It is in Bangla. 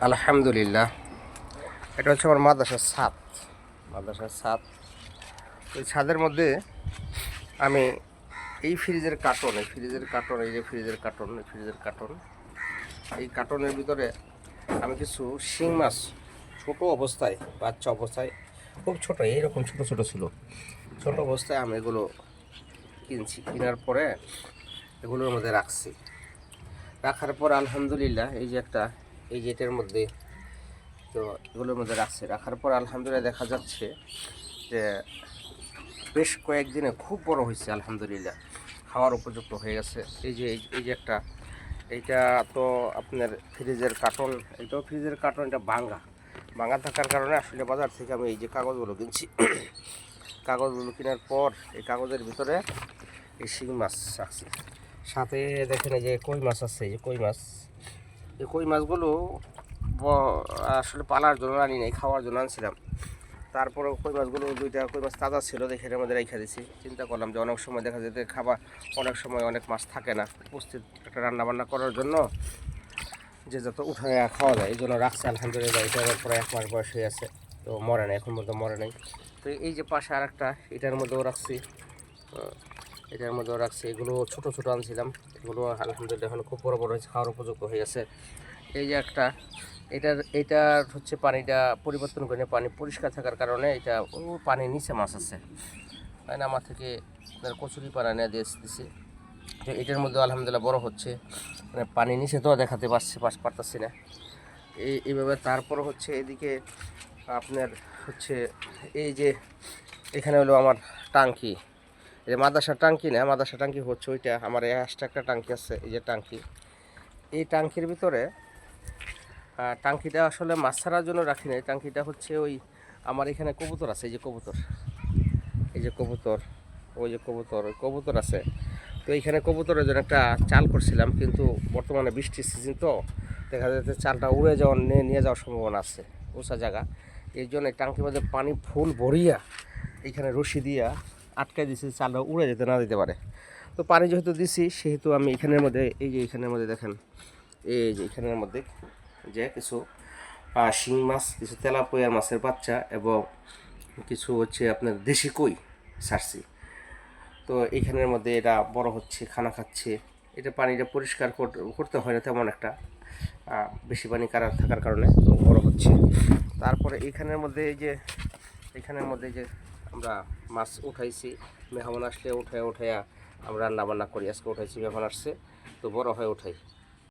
আলহামদুলিল্লাহ। এটা হচ্ছে আমার মাদ্রাসার ছাদ। ওই ছাদের মধ্যে আমি এই ফ্রিজের কার্টন এই কার্টনের ভিতরে আমি কিছু শিং মাছ ছোট অবস্থায়, বাচ্চা অবস্থায়, খুব ছোট, এইরকম ছোট ছোট ছিল, ছোট অবস্থায় আমি এগুলো কেনার পরে এগুলোর মধ্যে রাখার পর আলহামদুলিল্লাহ এই যে এটার মধ্যে, তো এগুলোর মধ্যে রাখার পর আলহামদুলিল্লাহ দেখা যাচ্ছে যে বেশ কয়েকদিনে খুব বড় হয়েছে, আলহামদুলিল্লাহ খাওয়ার উপযুক্ত হয়ে গেছে। এইটা তো আপনার ফ্রিজের কার্টন, এটাও ফ্রিজের কার্টন, এটা ভাঙা থাকার কারণে আসলে বাজার থেকে আমি এই যে কাগজগুলো কিনছি। কাগজগুলো কেনার পর এই কাগজের ভিতরে এই শিং মাছ রাখছি, সাথে দেখেন এই যে কই মাছ আছে, এই কই মাছগুলো আসলে পালার জন্য আনি নাই, খাওয়ার জন্য আনছিলাম। তারপরে কই মাছগুলো, দুইটা কই মাছ তাজা ছিল দেখে এর মধ্যে রেখে দিয়েছি। চিন্তা করলাম যে অনেক সময় দেখা যেতে অনেক সময় অনেক মাছ থাকে না উপস্থিত, একটা রান্নাবান্না করার জন্য যে যত উঠায় খাওয়া যায়, এই জন্য রাখছে। আলহামদুলিল্লাহ এটার পরে 1 মাস বয়স হয়ে আছে, তো মরে নাই, এখন পর্যন্ত মরে নাই। তো এই যে পাশে আর একটা, এটার মধ্যেও রাখছি, এগুলো ছোট ছোট আনছিলাম, এগুলো আলহামদুলিল্লাহ এখন খুব বড় বড় হয়েছে, খাওয়ার উপযুক্ত হয়ে গেছে। এই যে এটার হচ্ছে পানিটা পরিবর্তন করে, পানি পরিষ্কার থাকার কারণে এটা পানির নিচে মাছ আছে, তাই না? আমার থেকে কচুরি পানা নিয়ে দিয়েছি। তো এটার মধ্যে আলহামদুলিল্লাহ বড় হচ্ছে, মানে পানি নিচে তো দেখাতে পারতেছি না এইভাবে। তারপর হচ্ছে এদিকে আপনার হচ্ছে এই যে এখানে হলো আমার টাঙ্কি, এই যে মাদ্রাসার টাঙ্কি হচ্ছে ওইটা আমার এক্সট্রা একটা টাঙ্কি আছে, এই যে এই টাঙ্কির ভিতরে, টাঙ্কিটা আসলে মাছ ছাড়ার জন্য রাখি না, টাঙ্কিটা হচ্ছে ওই আমার এখানে কবুতর আছে, এই যে কবুতর ওই কবুতর আছে। তো এইখানে কবুতরের জন্য একটা চাল করছিলাম, কিন্তু বর্তমানে বৃষ্টির সিজন, তো দেখা যাচ্ছে চালটা উড়ে নিয়ে যাওয়ার সম্ভাবনা আছে, উঁচা জায়গা। এই জন্য টাঙ্কির মধ্যে পানি ফুল ভরিয়া এইখানে রশি দিয়া আটকাই দিছি, চালটা উড়ে যেতে না দিতে পারে। তো পানি যেহেতু দিছি, সেহেতু আমি এখানের মধ্যে, এখানের মধ্যে দেখেন, এখানের মধ্যে যে কিছু শিং মাছ, কিছু তেলাপোয়ার মাছের বাচ্চা এবং কিছু হচ্ছে আপনার দেশি কই ছাড়ছি। তো এইখানের মধ্যে এটা বড় হচ্ছে, খানা খাচ্ছে। এটা পানিটা পরিষ্কার করতে হয় না তেমন একটা, বেশি পানি থাকার কারণে তো বড় হচ্ছে। তারপরে এইখানের মধ্যে যে আমরা মাছ উঠাইছি, মেহমান আসলে উঠাইয়া আমরা রান্না বান্না করি। আজকে উঠাইছি, মেহমান আসছে, তো বড় হয়ে উঠাই।